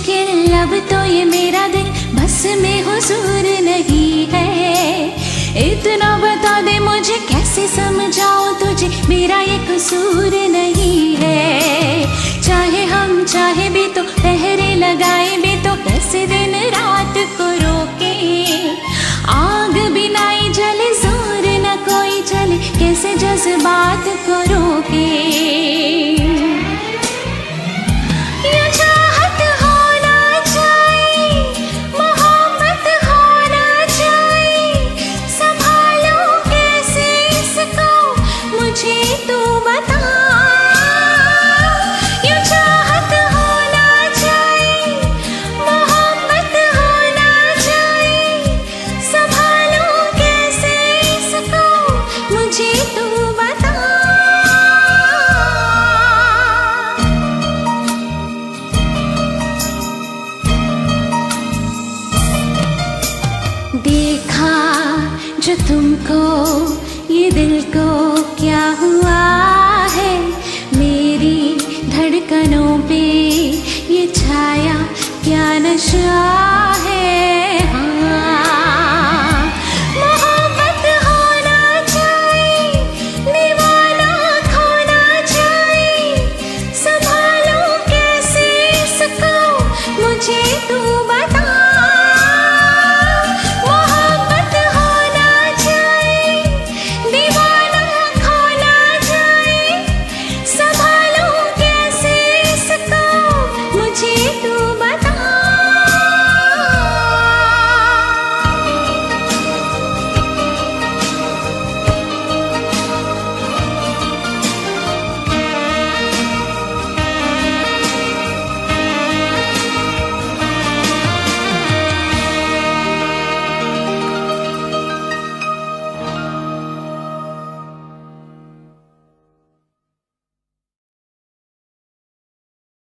मुश्किल अब तो ये मेरा दिल बस में हुजूर नहीं है। इतना बता दे मुझे, कैसे समझाऊं तुझे, मेरा ये कसूर नहीं है। चाहे हम चाहे भी तो, पहरे लगाए भी तो, कैसे दिन रात को रोके। आग बिना ही जले, जोर न कोई चले, कैसे जज्बात को रोके। देखा जो तुमको, ये दिल को क्या हुआ है, मेरी धड़कनों पे ये छाया क्या नशा